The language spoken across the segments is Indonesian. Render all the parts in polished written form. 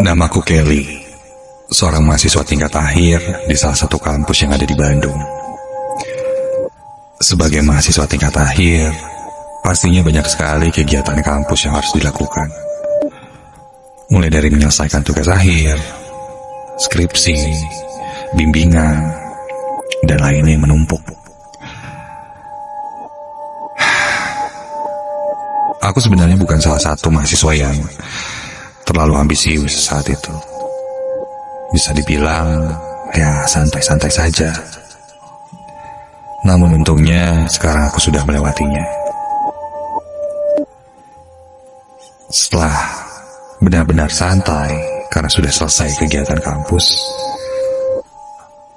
Namaku Kelly, seorang mahasiswa tingkat akhir di salah satu kampus yang ada di Bandung. Sebagai mahasiswa tingkat akhir, pastinya banyak sekali kegiatan kampus yang harus dilakukan. Mulai dari menyelesaikan tugas akhir, skripsi, bimbingan, dan lainnya yang menumpuk. Aku sebenarnya bukan salah satu mahasiswa yang terlalu ambisius saat itu. Bisa dibilang, ya santai-santai saja. Namun untungnya sekarang aku sudah melewatinya. Setelah benar-benar santai karena sudah selesai kegiatan kampus,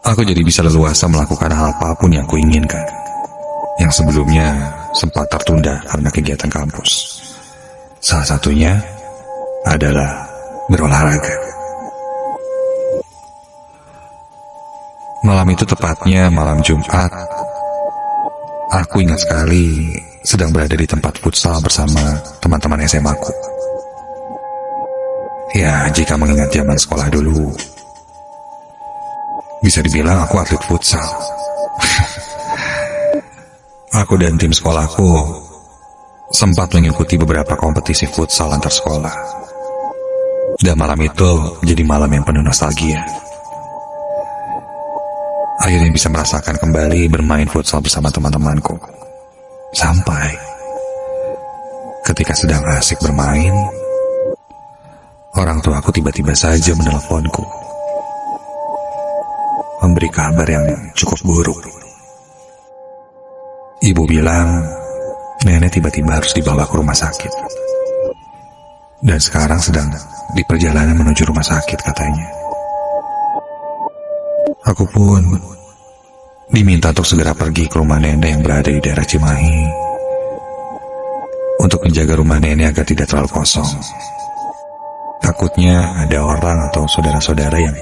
aku jadi bisa leluasa melakukan hal apapun yang kuinginkan, yang sebelumnya sempat tertunda karena kegiatan kampus. Salah satunya adalah berolahraga. Malam itu tepatnya malam Jumat. Aku ingat sekali sedang berada di tempat futsal bersama teman-teman SMA ku. Ya, jika mengingat zaman sekolah dulu, bisa dibilang aku atlet futsal. Aku dan tim sekolahku sempat mengikuti beberapa kompetisi futsal antar sekolah. Dan malam itu jadi malam yang penuh nostalgia. Akhirnya bisa merasakan kembali bermain futsal bersama teman-temanku. Sampai ketika sedang asik bermain, orang tuaku tiba-tiba saja menelponku, memberi kabar yang cukup buruk. Ibu bilang nenek tiba-tiba harus dibawa ke rumah sakit, dan sekarang sedang di perjalanan menuju rumah sakit katanya. Aku pun diminta untuk segera pergi ke rumah nenek yang berada di daerah Cimahi untuk menjaga rumah nenek agar tidak terlalu kosong. Takutnya ada orang atau saudara-saudara yang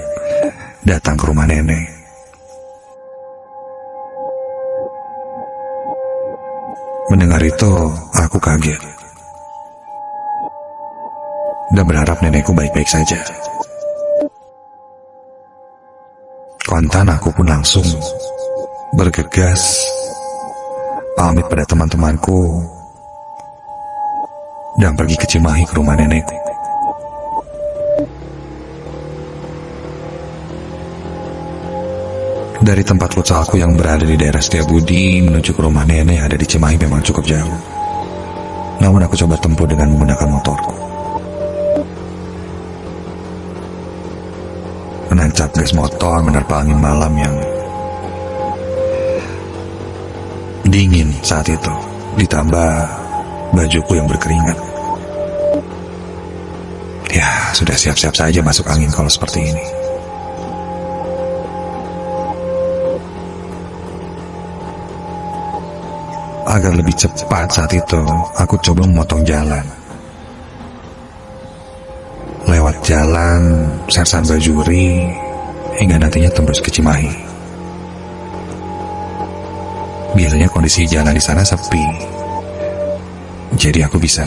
datang ke rumah nenek. Mendengar itu, aku kaget dan berharap nenekku baik-baik saja. Kontan aku pun langsung bergegas pamit pada teman-temanku dan pergi ke Cimahi ke rumah nenekku. Dari tempat futsalku yang berada di daerah Setiabudi menuju ke rumah nenek yang ada di Cimahi memang cukup jauh. Namun aku coba tempuh dengan menggunakan motorku. Menancap gas motor menerpa angin malam yang dingin saat itu, ditambah bajuku yang berkeringat. Ya, sudah siap-siap saja masuk angin kalau seperti ini. Agar lebih cepat saat itu, aku coba memotong jalan. Lewat jalan Sersan Bajuri hingga nantinya tembus ke Cimahi. Biasanya kondisi jalan di sana sepi, jadi aku bisa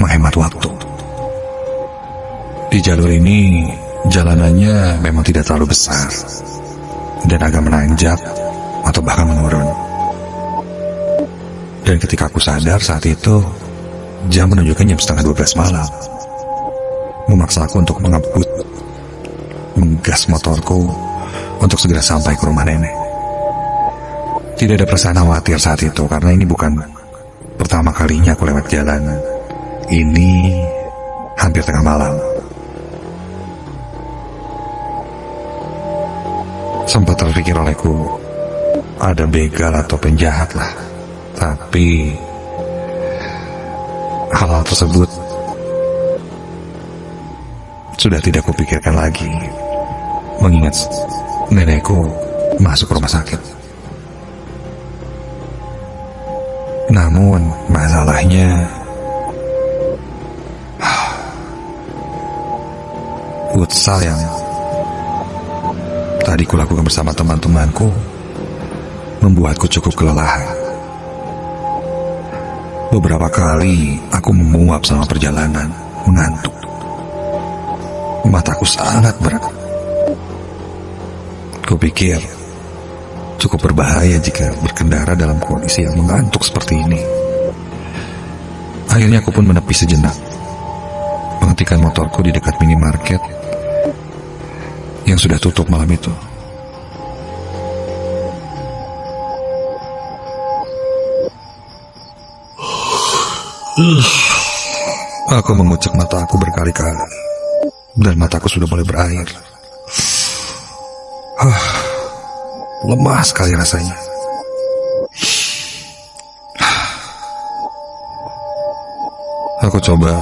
menghemat waktu. Di jalur ini jalanannya memang tidak terlalu besar dan agak menanjak atau bahkan menurun. Dan ketika aku sadar saat itu, jam menunjukkan jam 11:30 malam. Memaksa aku untuk mengebut, menggas motorku untuk segera sampai ke rumah nenek. Tidak ada perasaan khawatir saat itu, karena ini bukan pertama kalinya aku lewat jalan. Ini hampir tengah malam. Sempat terpikir olehku, ada begal atau penjahat lah. Tapi hal-hal tersebut sudah tidak kupikirkan lagi, mengingat nenekku masuk ke rumah sakit. Namun masalahnya, futsal yang tadi kulakukan bersama teman-temanku membuatku cukup kelelahan. Beberapa kali aku menguap selama perjalanan, mengantuk. Mataku sangat berat. Kupikir cukup berbahaya jika berkendara dalam kondisi yang mengantuk seperti ini. Akhirnya aku pun menepi sejenak, menghentikan motorku di dekat minimarket yang sudah tutup malam itu. Aku mengucek mataku berkali-kali, dan mataku sudah mulai berair. Lemah sekali rasanya. Aku coba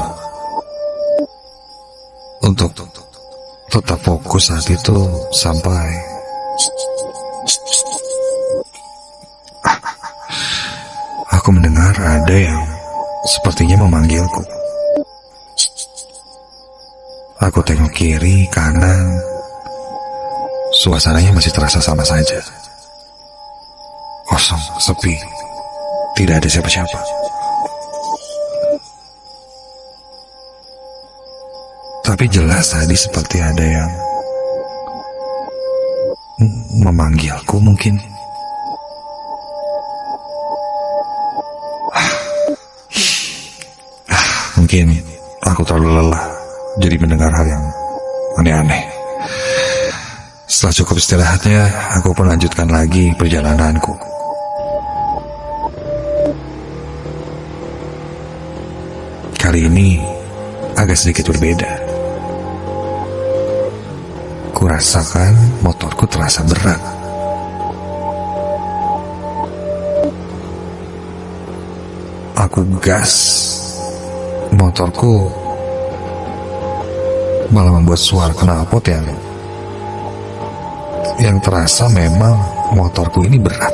untuk tetap fokus saat itu sampai aku mendengar ada yang sepertinya memanggilku. Aku tengok kiri, kanan. Suasananya masih terasa sama saja. Kosong, sepi. Tidak ada siapa-siapa. Tapi jelas tadi seperti ada yang memanggilku mungkin. Mungkin aku terlalu lelah jadi mendengar hal yang aneh-aneh. Setelah cukup istirahatnya, aku pun lanjutkan lagi perjalananku. Kali ini agak sedikit berbeda. Kurasakan motorku terasa berat. Aku gas. Motorku malah membuat suara knalpot yang terasa memang motorku ini berat.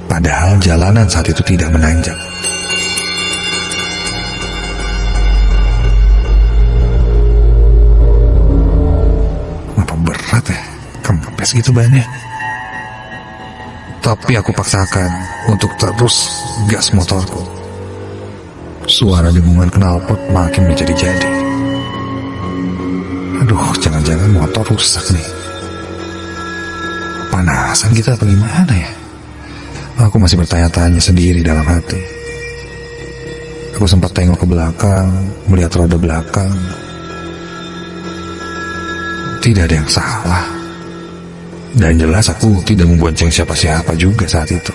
Padahal jalanan saat itu tidak menanjak. Kenapa berat ya? Kempes gitu bannya. Tapi aku paksakan untuk terus gas motorku. Suara dengungan knalpot makin menjadi-jadi. Aduh, jangan-jangan motor rusak nih. Panasan kita apa gimana ya? Aku masih bertanya-tanya sendiri dalam hati. Aku sempat tengok ke belakang, melihat roda belakang. Tidak ada yang salah. Dan jelas aku tidak membonceng siapa-siapa juga saat itu.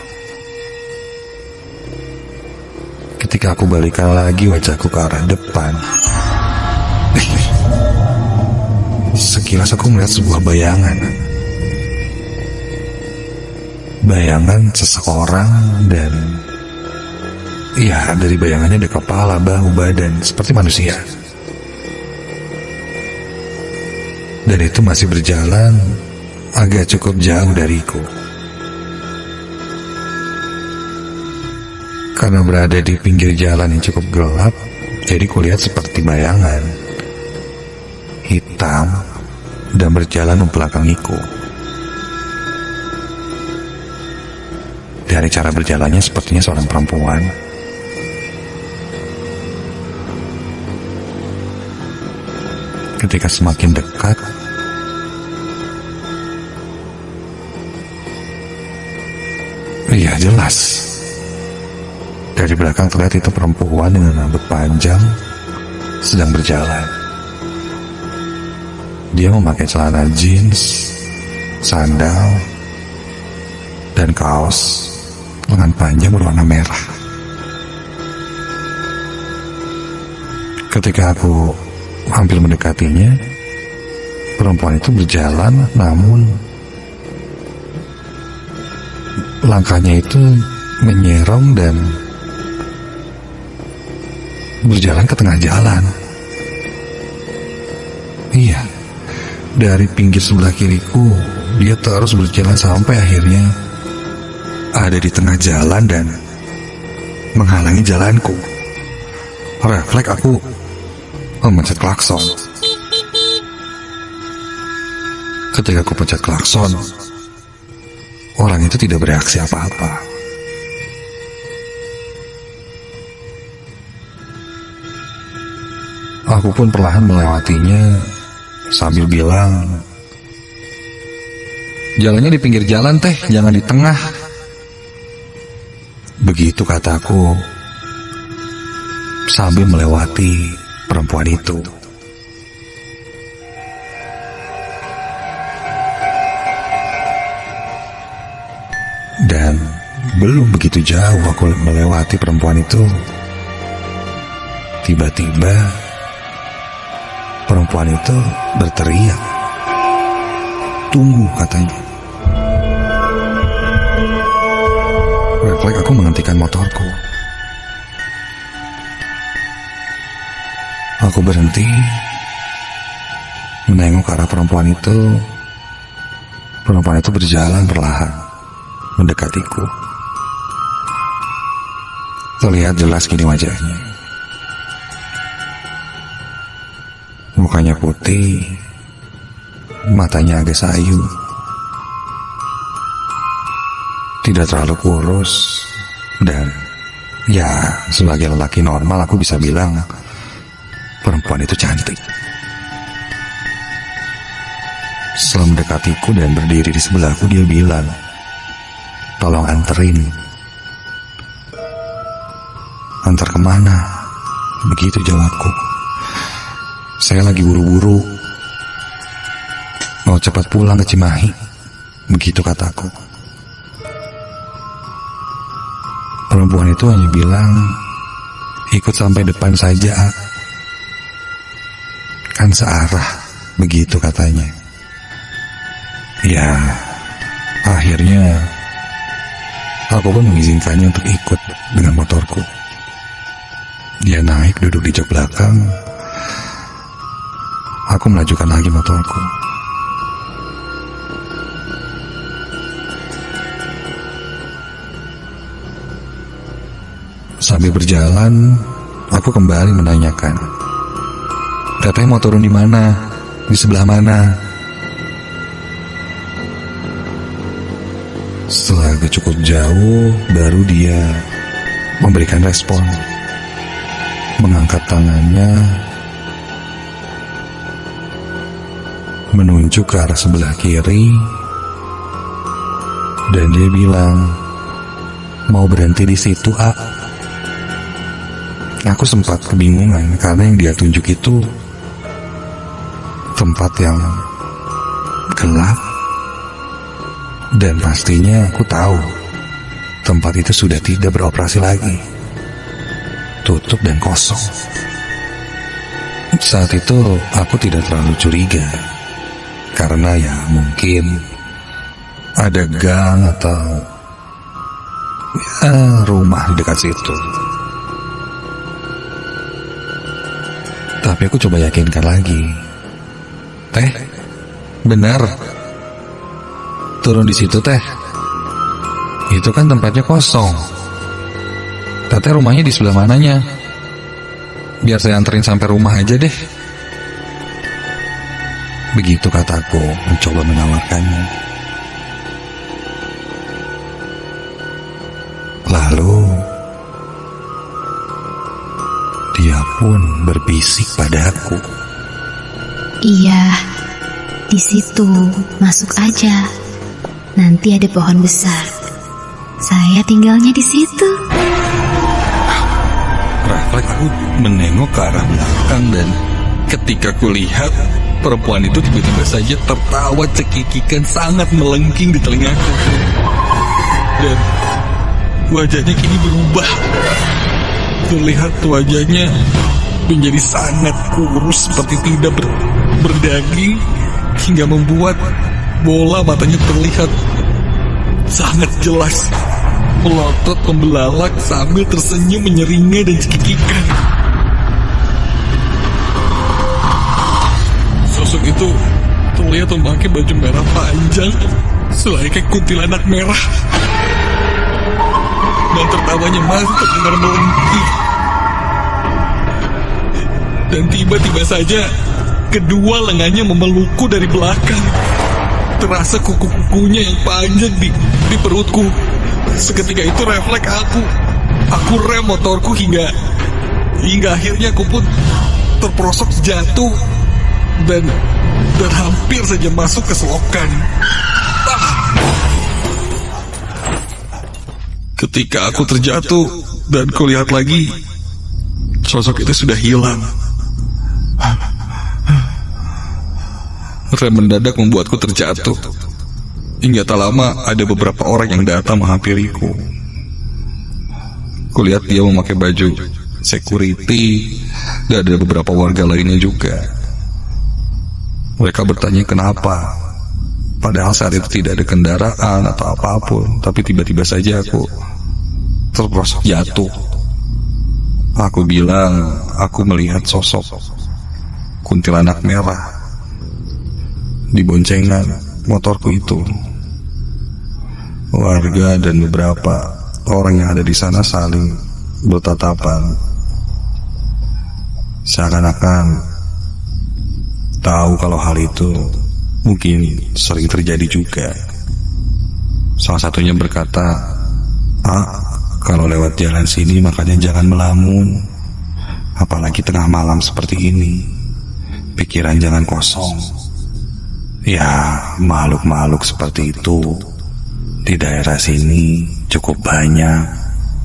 Ketika aku balikan lagi wajahku ke arah depan, sekilas aku melihat sebuah bayangan. Bayangan seseorang dan ya, dari bayangannya ada kepala, bahu, badan seperti manusia. Dan itu masih berjalan agak cukup jauh dariku. Karena berada di pinggir jalan yang cukup gelap, jadi kulihat seperti bayangan hitam dan berjalan membelakangiku. Dari cara berjalannya sepertinya seorang perempuan. Ketika semakin dekat, iya jelas. Dari belakang terlihat itu perempuan dengan rambut panjang sedang berjalan. Dia memakai celana jeans, sandal, dan kaos lengan panjang berwarna merah. Ketika aku hampir mendekatinya, perempuan itu berjalan, namun langkahnya itu menyerong dan berjalan ke tengah jalan. Iya, dari pinggir sebelah kiriku, dia terus berjalan sampai akhirnya ada di tengah jalan dan menghalangi jalanku. Refleks aku memencet klakson. Ketika aku pencet klakson, orang itu tidak bereaksi apa-apa. Aku pun perlahan melewatinya sambil bilang, "Jalannya di pinggir jalan teh, jangan di tengah." Begitu kataku sambil melewati perempuan itu. Dan belum begitu jauh aku melewati perempuan itu, tiba-tiba perempuan itu berteriak, "Tunggu," katanya. Refleks aku menghentikan motorku. Aku berhenti, menengok ke arah perempuan itu. Perempuan itu berjalan perlahan mendekatiku. Terlihat jelas kini wajahnya. Mukanya putih, matanya agak sayu. Tidak terlalu kurus, dan ya sebagai lelaki normal aku bisa bilang perempuan itu cantik. Setelah mendekatiku dan berdiri di sebelahku, dia bilang, "Tolong anterin." "Antar kemana?" Begitu jawabku. "Saya lagi buru-buru, mau cepat pulang ke Cimahi." Begitu kataku. Perempuan itu hanya bilang, "Ikut sampai depan saja, kan searah." Begitu katanya. Ya, akhirnya aku pun mengizinkannya untuk ikut dengan motorku. Dia naik duduk di jok belakang. Aku melajukan lagi motorku. Sambil berjalan, aku kembali menanyakan, "Teteh mau turun di mana? Di sebelah mana?" Setelah agak cukup jauh, baru dia memberikan respon. Mengangkat tangannya, menunjuk ke arah sebelah kiri, dan dia bilang, "Mau berhenti di situ, A." Aku sempat kebingungan karena yang dia tunjuk itu tempat yang gelap, dan pastinya aku tahu tempat itu sudah tidak beroperasi lagi, tutup dan kosong. Saat itu aku tidak terlalu curiga, karena ya mungkin ada gang atau ya rumah di dekat situ. Tapi aku coba yakinkan lagi, "Teh, benar turun di situ, Teh. Itu kan tempatnya kosong. Teteh rumahnya di sebelah mananya? Biar saya anterin sampai rumah aja deh." Begitu kataku mencoba menawarkannya. Lalu dia pun berbisik padaku, "Iya, di situ, masuk aja. Nanti ada pohon besar. Saya tinggalnya di situ." Refleks aku menengok ke arah belakang, dan ketika kulihat perempuan itu tiba-tiba saja tertawa cekikikan sangat melengking di telingaku, dan wajahnya kini berubah. Terlihat wajahnya menjadi sangat kurus, seperti tidak berdaging, hingga membuat bola matanya terlihat sangat jelas, melotot membelalak sambil tersenyum menyeringai dan cekikikan. Sosok itu terlihat memakai baju merah panjang selayaknya kuntilanak merah, dan tertawanya masih terdengar melengking. Dan tiba-tiba saja kedua lengannya memelukku dari belakang. Terasa kuku-kukunya yang panjang di perutku. Seketika itu refleks aku rem motorku hingga akhirnya aku pun terperosok jatuh dan hampir saja masuk ke selokan. Ketika aku terjatuh dan kulihat lagi, sosok itu sudah hilang. Rem mendadak membuatku terjatuh. Hingga tak lama ada beberapa orang yang datang menghampiriku. Kulihat dia memakai baju security dan ada beberapa warga lainnya juga. Mereka bertanya kenapa, padahal saat itu tidak ada kendaraan atau apapun, tapi tiba-tiba saja aku terperosok jatuh. Aku bilang aku melihat sosok kuntilanak merah di boncengan motorku itu. Warga dan beberapa orang yang ada di sana saling bertatapan, seakan-akan tahu kalau hal itu mungkin sering terjadi juga. Salah satunya berkata, kalau lewat jalan sini makanya jangan melamun, apalagi tengah malam seperti ini. Pikiran jangan kosong. Ya, makhluk-makhluk seperti itu di daerah sini cukup banyak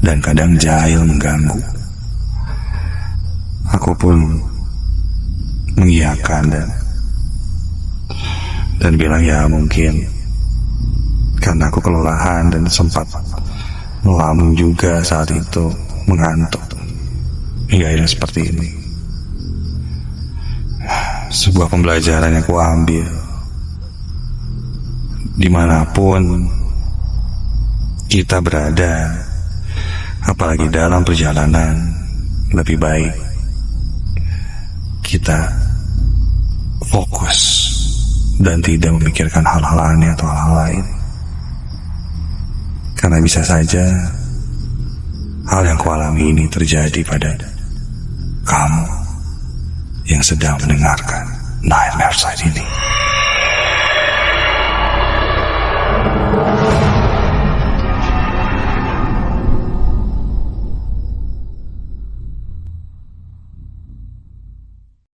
dan kadang jahil mengganggu. Aku pun mengiyakan dan bilang ya mungkin karena aku kelelahan dan sempat melamun juga saat itu, mengantuk hingga akhirnya seperti ini. Sebuah pembelajaran yang aku ambil, dimanapun kita berada, apalagi dalam perjalanan, lebih baik kita fokus dan tidak memikirkan hal-hal aneh atau hal-hal lain. Karena bisa saja hal yang kualami ini terjadi pada kamu yang sedang mendengarkan Nightmare Side ini.